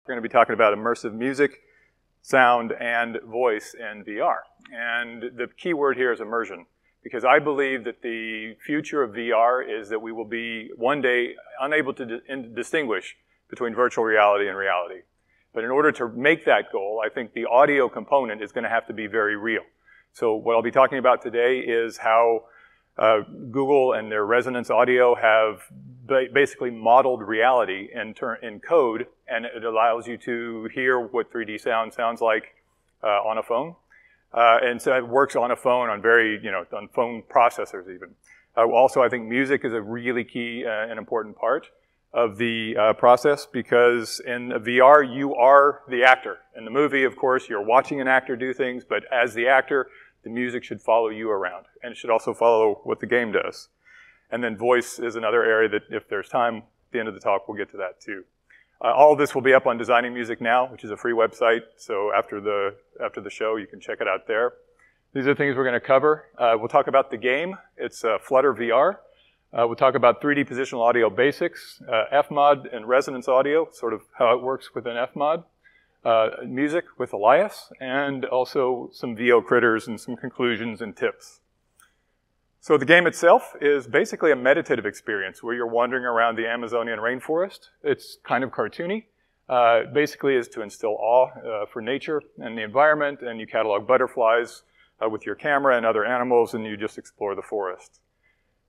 We're going to be talking about immersive music, sound, and voice in VR. And the key word here is immersion, because I believe that the future of VR is that we will be one day unable to distinguish between virtual reality and reality. But in order to make that goal, I think the audio component is going to have to be very real. So what I'll be talking about today is how Google and their Resonance Audio have basically modeled reality in code, and it allows you to hear what 3D sound sounds like on a phone. And so it works on a phone, on on phone processors even. Also, I think music is a really key and important part of the process, because in VR, you are the actor. In the movie, of course, you're watching an actor do things, but as the actor, the music should follow you around, and it should also follow what the game does. And then voice is another area that, if there's time at the end of the talk, we'll get to that too. All of this will be up on Designing Music Now, which is a free website, so after the show, you can check it out there. These are the things we're going to cover. We'll talk about the game. It's Flutter VR. We'll talk about 3D positional audio basics, FMOD and Resonance Audio, sort of how it works within FMOD. Music with Elias, and also some VO critters and some conclusions and tips. So the game itself is basically a meditative experience where you're wandering around the Amazonian rainforest. It's kind of cartoony. Basically is to instill awe for nature and the environment, and you catalog butterflies with your camera and other animals, and you just explore the forest.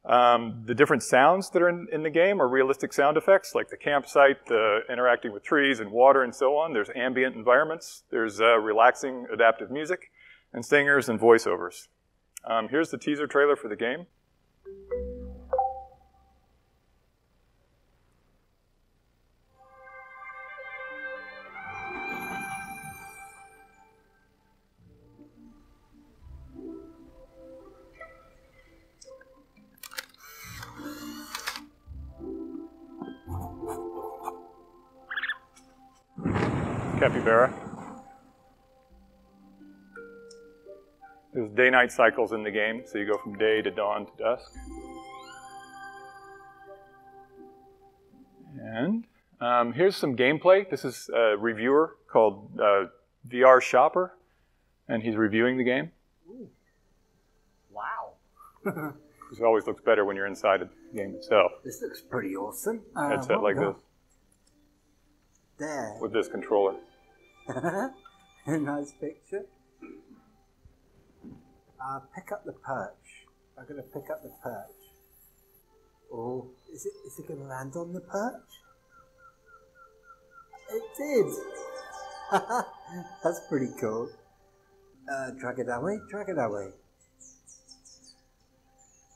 The different sounds that are in the game are realistic sound effects, like the campsite, the interacting with trees and water and so on. There's ambient environments. There's relaxing adaptive music, and singers and voiceovers. Here's the teaser trailer for the game. Capybara. There's day-night cycles in the game, so you go from day to dawn to dusk. And here's some gameplay. This is a reviewer called VR Shopper, and he's reviewing the game. Ooh. Wow. It always looks better when you're inside the game itself. This looks pretty awesome. Headset like this. There. With this controller. Nice picture. Pick up the perch. I'm going to pick up the perch. Oh, is it going to land on the perch? It did. That's pretty cool. Drag it that way. Drag it that way.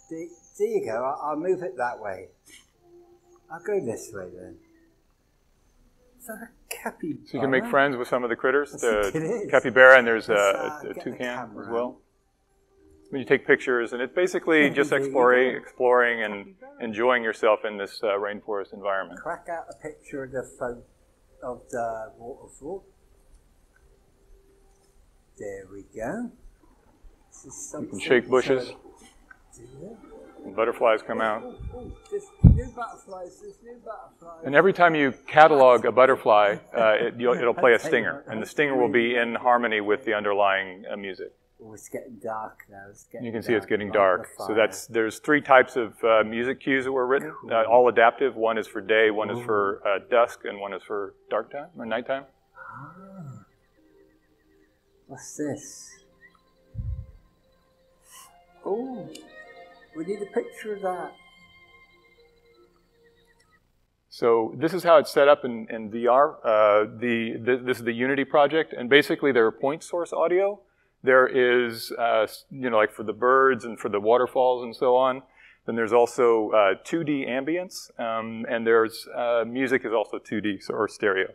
There you go. I'll move it that way. I'll go this way then. Is that a capybara? So you can make friends with some of the critters. The capybara, and there's a toucan as well. When you take pictures, and it's basically just exploring and enjoying yourself in this rainforest environment. Crack out a picture of the waterfall. There we go. You can shake bushes. And butterflies come out. There's new butterflies, And every time you catalog a butterfly, it'll play a stinger, and the stinger will be in harmony with the underlying music. Oh, it's getting dark now. You can see it's getting dark. So there's 3 types of music cues that were written, all adaptive. One is for day, one is for dusk, and one is for dark time or nighttime. Ah. What's this? Oh. We need a picture of that. So this is how it's set up in VR. This is the Unity project, and basically there are point source audio. There is, like for the birds and for the waterfalls and so on. Then there's also 2D ambience, and there's music is also 2D or stereo.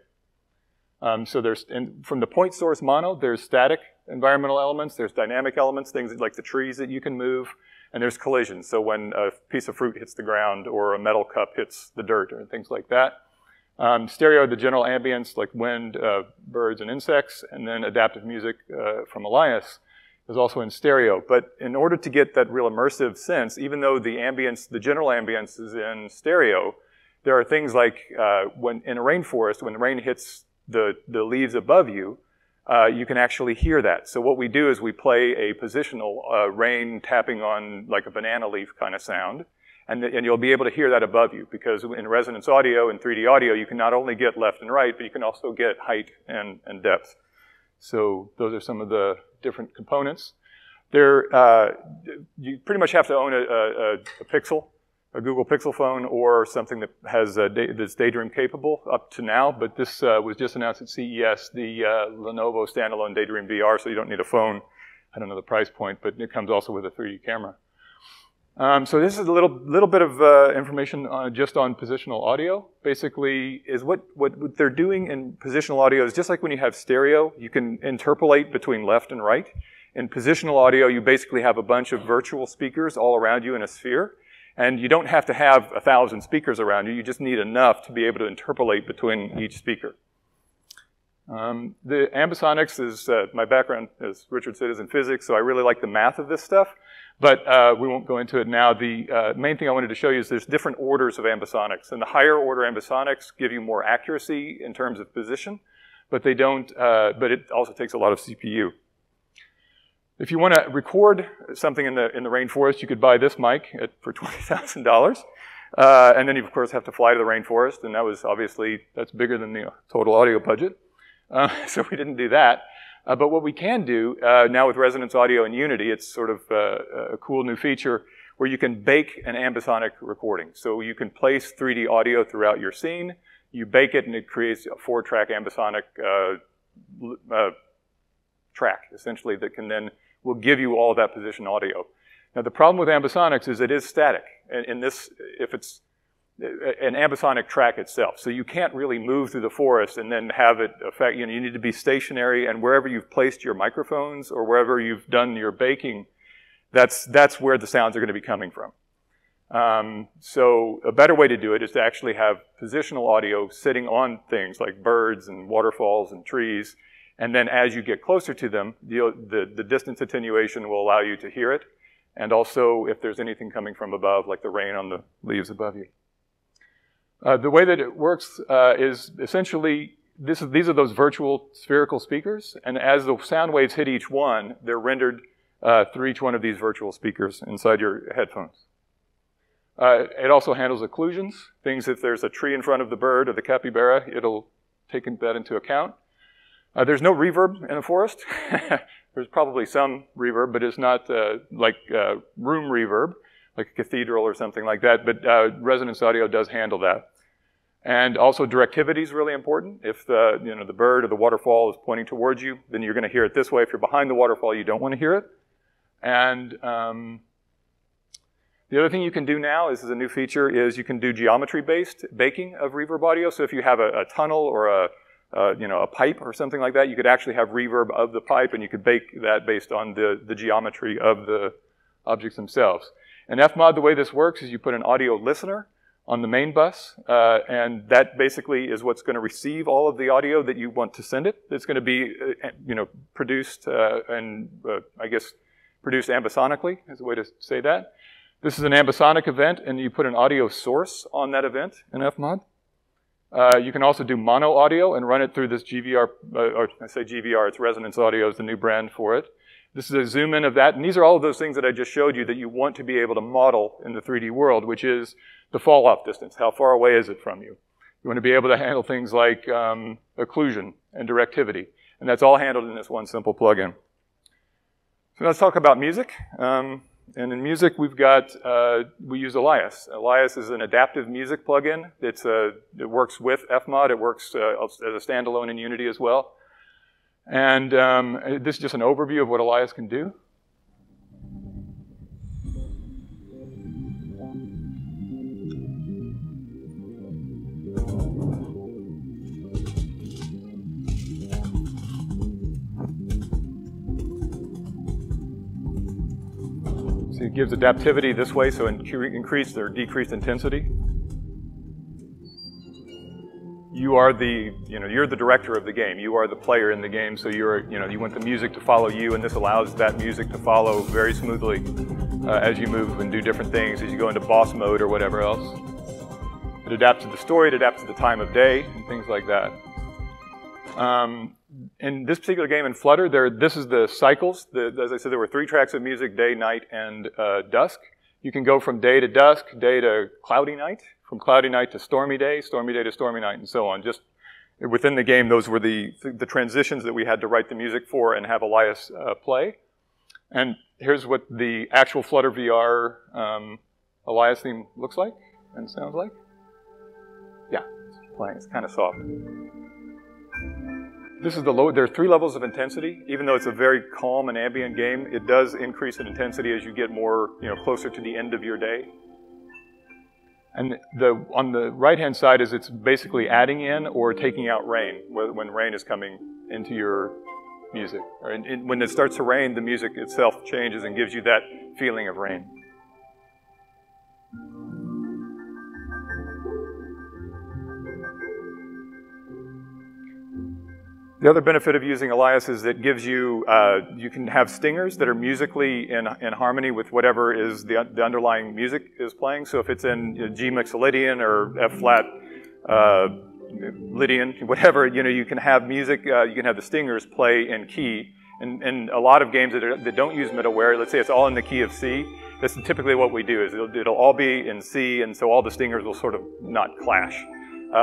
So there's, from the point source mono, there's static environmental elements. There's dynamic elements, things like the trees that you can move. And there's collisions, so when a piece of fruit hits the ground or a metal cup hits the dirt or things like that. Stereo, the general ambience, like wind, birds, and insects, and then adaptive music from Elias is also in stereo. But in order to get that real immersive sense, even though the ambience, the general ambience is in stereo, there are things like when in a rainforest, when the rain hits the leaves above you, you can actually hear that. So what we do is we play a positional rain tapping on like a banana leaf kind of sound, and you'll be able to hear that above you, because in resonance audio and 3D audio, you can not only get left and right, but you can also get height and depth. So those are some of the different components. You pretty much have to own a Pixel, a Google Pixel phone, or something that has that's Daydream capable up to now. But this was just announced at CES, the Lenovo standalone Daydream VR, so you don't need a phone. I don't know the price point, but it comes also with a 3D camera. So this is a little bit of information just on positional audio. Basically, is what they're doing in positional audio is just like when you have stereo, you can interpolate between left and right. In positional audio, you basically have a bunch of virtual speakers all around you in a sphere, and you don't have to have 1,000 speakers around you. You just need enough to be able to interpolate between each speaker. The ambisonics is my background, as Richard said, is in physics, so I really like the math of this stuff. But we won't go into it now. The main thing I wanted to show you is there's different orders of ambisonics. And the higher order ambisonics give you more accuracy in terms of position, but they don't. But it also takes a lot of CPU. If you want to record something in the rainforest, you could buy this mic for $20,000. And then you, of course, have to fly to the rainforest, and that's bigger than the total audio budget. So we didn't do that. But what we can do now with Resonance Audio and Unity, it's sort of a cool new feature where you can bake an ambisonic recording. So you can place 3D audio throughout your scene, you bake it, and it creates a 4-track ambisonic track, essentially, that will give you all of that position audio. Now, the problem with ambisonics is it is static. If it's an ambisonic track itself. So you can't really move through the forest and then have it affect, you need to be stationary, and wherever you've placed your microphones or wherever you've done your baking, that's where the sounds are going to be coming from. So a better way to do it is to actually have positional audio sitting on things like birds and waterfalls and trees, and then as you get closer to them, the distance attenuation will allow you to hear it, and also if there's anything coming from above, like the rain on the leaves above you. The way that it works is essentially, these are those virtual spherical speakers, and as the sound waves hit each one, they're rendered through each one of these virtual speakers inside your headphones. It also handles occlusions, things if there's a tree in front of the bird or the capybara, it'll take that into account. There's no reverb in a forest. There's probably some reverb, but it's not like room reverb, like a cathedral or something like that, but Resonance Audio does handle that. And also directivity is really important. If the bird or the waterfall is pointing towards you, then you're going to hear it this way. If you're behind the waterfall, you don't want to hear it. And the other thing you can do now, this is a new feature, is you can do geometry-based baking of reverb audio. So if you have a tunnel or a pipe or something like that, you could actually have reverb of the pipe, and you could bake that based on the geometry of the objects themselves. In FMOD, the way this works is you put an audio listener on the main bus, and that basically is what's going to receive all of the audio that you want to send it. It's going to be, produced and I guess produced ambisonically is a way to say that. This is an ambisonic event, and you put an audio source on that event in FMOD. You can also do mono audio and run it through this GVR, or I say GVR, it's Resonance Audio is the new brand for it. This is a zoom in of that, and these are all of those things that I just showed you that you want to be able to model in the 3D world, which is the fall-off distance. How far away is it from you? You want to be able to handle things like occlusion and directivity, and that's all handled in this one simple plugin. So let's talk about music. And in music, we use Elias. Elias is an adaptive music plugin. It works with FMOD. It works as a standalone in Unity as well. And this is just an overview of what Elias can do. So it gives adaptivity this way, so increased or decreased intensity. You are you're the director of the game. You are the player in the game, so you want the music to follow you, and this allows that music to follow very smoothly as you move and do different things, as you go into boss mode or whatever else. It adapts to the story, it adapts to the time of day, and things like that. In this particular game in Flutter, this is the cycles. As I said, there were 3 tracks of music: day, night, and dusk. You can go from day to dusk, day to cloudy night, from cloudy night to stormy day to stormy night, and so on. Just within the game, those were the transitions that we had to write the music for and have Elias play. And here's what the actual Flutter VR Elias theme looks like and sounds like. Yeah, it's playing. It's kind of soft. This is the low. There are 3 levels of intensity. Even though it's a very calm and ambient game, it does increase in intensity as you get more, closer to the end of your day. And on the right-hand side is it's basically adding in or taking out rain when rain is coming into your music. When it starts to rain, the music itself changes and gives you that feeling of rain. The other benefit of using Elias is it gives you, you can have stingers that are musically in harmony with whatever is the underlying music is playing. So if it's in G Mixolydian or F flat Lydian, whatever, you can have music, you can have the stingers play in key. And a lot of games that don't use middleware, let's say it's all in the key of C, that's typically what we do, is it'll all be in C, and so all the stingers will sort of not clash.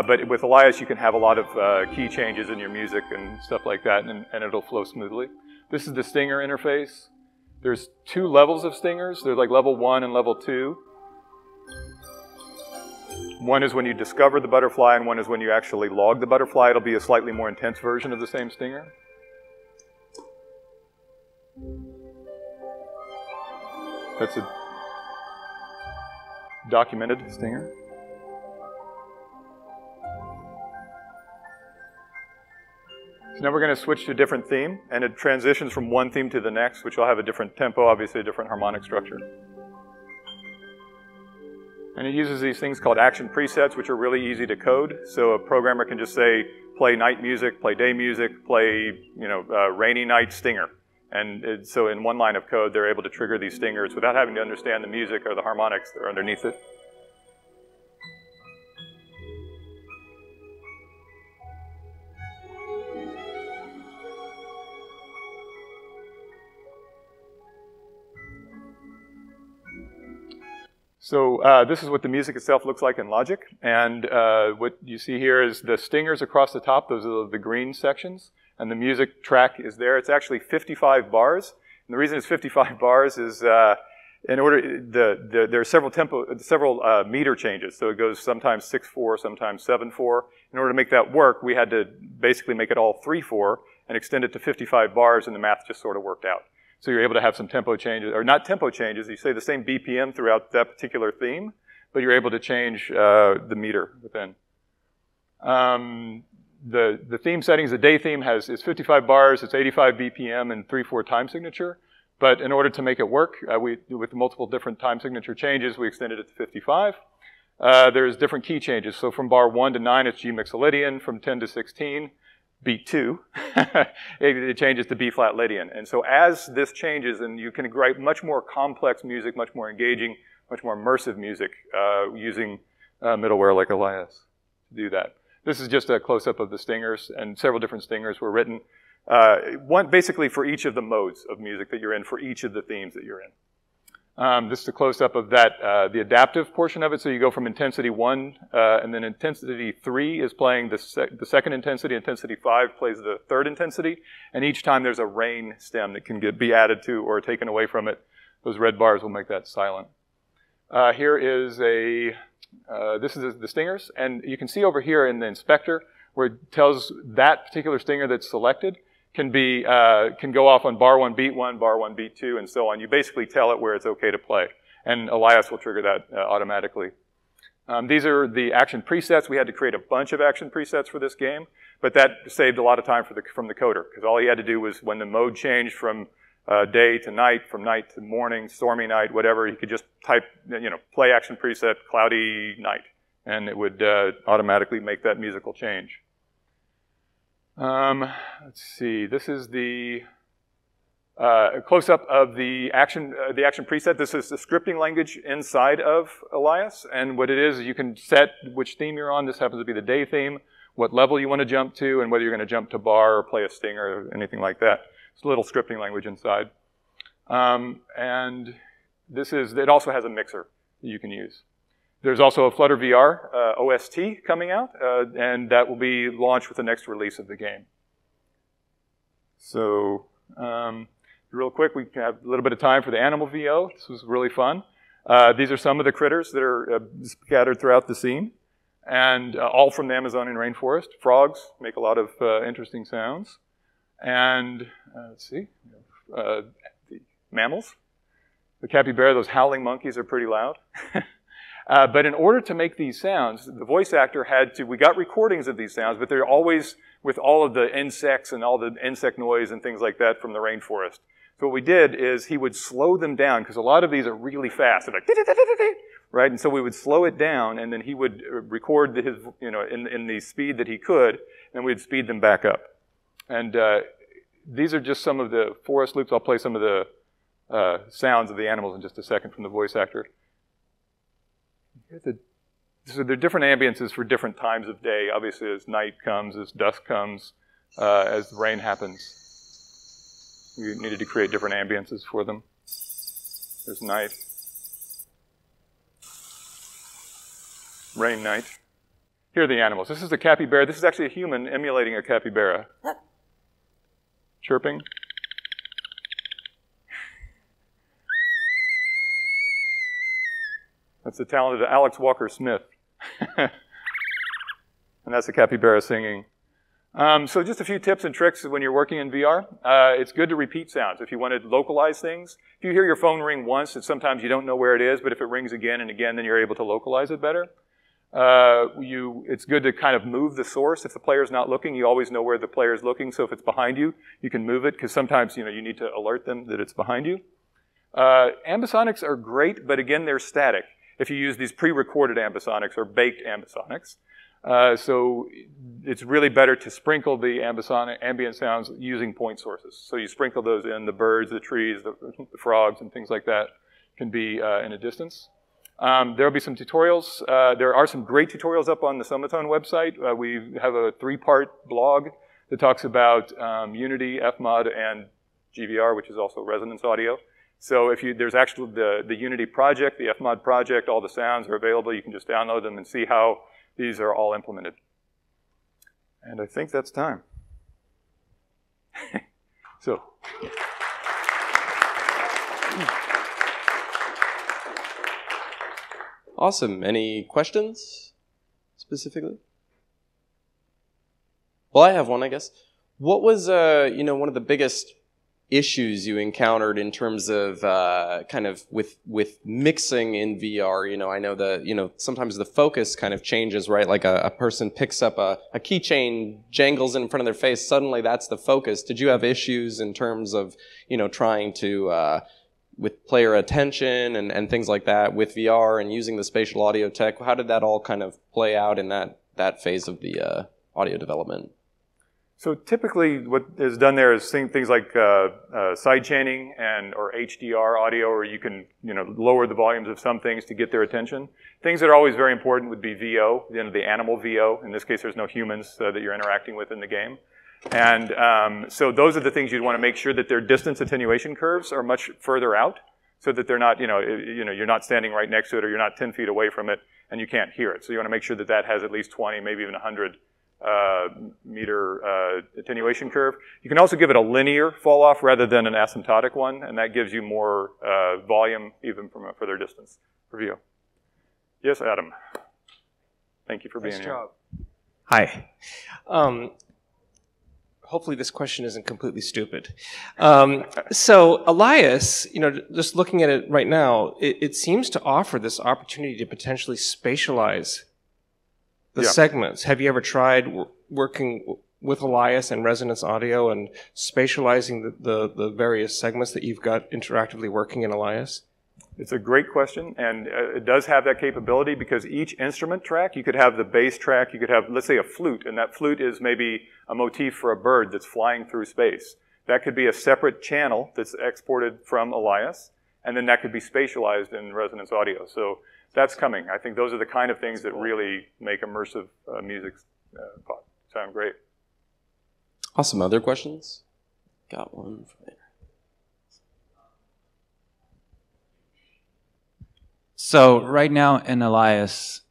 But with Elias, you can have a lot of key changes in your music and stuff like that, and it'll flow smoothly. This is the stinger interface. There's 2 levels of stingers. There's like level 1 and level 2. One is when you discover the butterfly, and one is when you actually log the butterfly. It'll be a slightly more intense version of the same stinger. That's a documented stinger. So now we're going to switch to a different theme, and it transitions from one theme to the next, which will have a different tempo, obviously a different harmonic structure. And it uses these things called action presets, which are really easy to code. So a programmer can just say, play night music, play day music, play rainy night stinger. And so in one line of code, they're able to trigger these stingers without having to understand the music or the harmonics that are underneath it. So this is what the music itself looks like in Logic. And what you see here is the stingers across the top. Those are the green sections. And the music track is there. It's actually 55 bars. And the reason it's 55 bars is there are several meter changes. So it goes sometimes 6/4, sometimes 7/4. In order to make that work, we had to basically make it all 3/4 and extend it to 55 bars, and the math just sort of worked out. So you're able to have some tempo changes, or not tempo changes, you say the same BPM throughout that particular theme, but you're able to change the meter within. The theme settings, the day theme is 55 bars, it's 85 BPM and 3/4 time signature. But in order to make it work, with multiple different time signature changes, we extended it to 55. There's different key changes. So from bar 1 to 9, it's G Mixolydian. From 10 to 16, beat 2, it changes to B flat Lydian. And so as this changes, and you can write much more complex music, much more engaging, much more immersive music using middleware like Elias to do that. This is just a close-up of the stingers, and several different stingers were written. One basically for each of the modes of music that you're in, for each of the themes that you're in. This is a close-up of that, the adaptive portion of it. So you go from intensity 1, and then intensity 3 is playing the second intensity. Intensity 5 plays the third intensity. And each time there's a rain stem that can be added to or taken away from it. Those red bars will make that silent. Here is this is the stingers. And you can see over here in the inspector where it tells that particular stinger that's selected can go off on bar 1, beat 1, bar 1, beat 2, and so on. You basically tell it where it's okay to play. And Elias will trigger that automatically. These are the action presets. We had to create a bunch of action presets for this game, but that saved a lot of time from the coder, because all he had to do was when the mode changed from day to night, from night to morning, stormy night, whatever, he could just type, play action preset, cloudy night, and it would automatically make that musical change. Let's see. This is the close-up of the action preset. This is the scripting language inside of Elias, and what it is you can set which theme you're on. This happens to be the day theme. what level you want to jump to, and whether you're going to jump to bar or play a sting or anything like that. It's a little scripting language inside. And it also has a mixer that you can use. There's also a Flutter VR OST coming out, and that will be launched with the next release of the game. So, real quick, we have a little bit of time for the animal VO. This was really fun. These are some of the critters that are scattered throughout the scene, and all from the Amazonian rainforest. Frogs make a lot of interesting sounds. And, let's see, the mammals. The capybara, those howling monkeys are pretty loud. But in order to make these sounds, the voice actor we got recordings of these sounds, but they're always with all of the insects and all the insect noise and things like that from the rainforest. So what we did is he would slow them down, because a lot of these are really fast. They're like, right? And so we would slow it down, and then he would record his, in the speed that he could, and we'd speed them back up. And these are just some of the forest loops. I'll play some of the sounds of the animals in just a second from the voice actor. So there are different ambiences for different times of day. Obviously, as night comes, as dusk comes, as the rain happens. We needed to create different ambiences for them. There's night. Rain night. Here are the animals. This is a capybara. This is actually a human emulating a capybara. Chirping. That's the talented Alex Walker Smith. And that's the capybara singing. So just a few tips and tricks when you're working in VR. It's good to repeat sounds. If you want to localize things, if you hear your phone ring once, and sometimes you don't know where it is, but if it rings again and again, then you're able to localize it better. It's good to kind of move the source. If the player's not looking, you always know where the player's looking. So if it's behind you, you can move it, because sometimes you need to alert them that it's behind you. Ambisonics are great, but again, they're static if you use these pre-recorded ambisonics or baked ambisonics. So it's really better to sprinkle the ambient sounds using point sources. So you sprinkle those in, the birds, the trees, the frogs, and things like that can be in a distance. There will be some tutorials. There are some great tutorials up on the Summotone website. We have a 3-part blog that talks about Unity, FMOD, and GVR, which is also resonance audio. So there's actually the Unity project, the FMOD project, all the sounds are available. You can just download them and see how these are all implemented. And I think that's time. So. Awesome. Any questions specifically? Well, I have one, I guess. What was, one of the biggest issues you encountered in terms of kind of with mixing in VR? I know that, sometimes the focus kind of changes, right? Like a person picks up a keychain, jangles in front of their face, suddenly that's the focus. Did you have issues in terms of, trying to, with player attention and things like that with VR and using the spatial audio tech? How did that all kind of play out in that phase of the audio development? So typically what is done there is things like side chaining or HDR audio, or you can lower the volumes of some things to get their attention. Things that are always very important would be VO, the animal VO. In this case, there's no humans that you're interacting with in the game. And so those are the things you'd want to make sure that their distance attenuation curves are much further out, so that they're not, you're not standing right next to it, or you're not 10 feet away from it and you can't hear it. So you want to make sure that that has at least 20, maybe even 100 meter attenuation curve. You can also give it a linear fall off rather than an asymptotic one, and that gives you more volume even from a further distance for VO. Yes, Adam. Thank you for being here. Hi. Hopefully this question isn't completely stupid. So Elias, just looking at it right now, it seems to offer this opportunity to potentially spatialize the segments. Have you ever tried working with Elias and Resonance Audio and spatializing the various segments that you've got interactively working in Elias? It's a great question, and it does have that capability, because each instrument track, you could have the bass track, you could have, let's say, a flute, and that flute is maybe a motif for a bird that's flying through space. That could be a separate channel that's exported from Elias, and then that could be spatialized in Resonance Audio. So that's coming. I think those are the kind of things that really make immersive music sound great. Awesome. Other questions? Got one from there. So right now in Elias,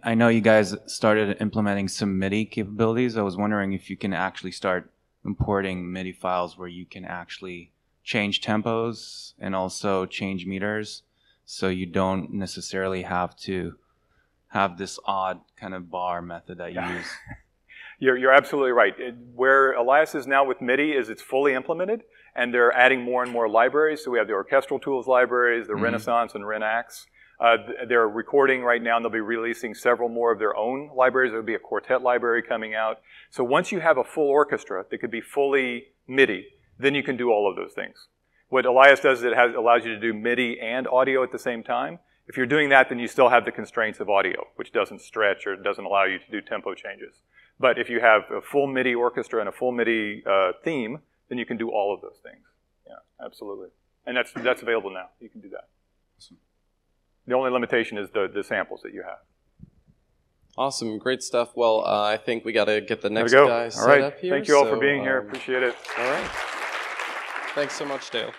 I know you guys started implementing some MIDI capabilities. I was wondering if you can actually start importing MIDI files where you can actually change tempos and also change meters, so you don't necessarily have to have this odd kind of bar method that you use. You're absolutely right. Where Elias is now with MIDI is it's fully implemented, and they're adding more and more libraries. So we have the orchestral tools libraries, the Renaissance and Renax. They're recording right now, and they'll be releasing several more of their own libraries. There'll be a quartet library coming out. So once you have a full orchestra that could be fully MIDI, then you can do all of those things. What Elias does is it allows you to do MIDI and audio at the same time. If you're doing that, then you still have the constraints of audio, which doesn't stretch or doesn't allow you to do tempo changes. But if you have a full MIDI orchestra and a full MIDI theme, then you can do all of those things. Yeah, absolutely. And that's available now. You can do that. Awesome. The only limitation is the samples that you have. Awesome, great stuff. Well, I think we got to get the next guy set up here. Thank you all for being here. Appreciate it. All right. Thanks so much, Dale.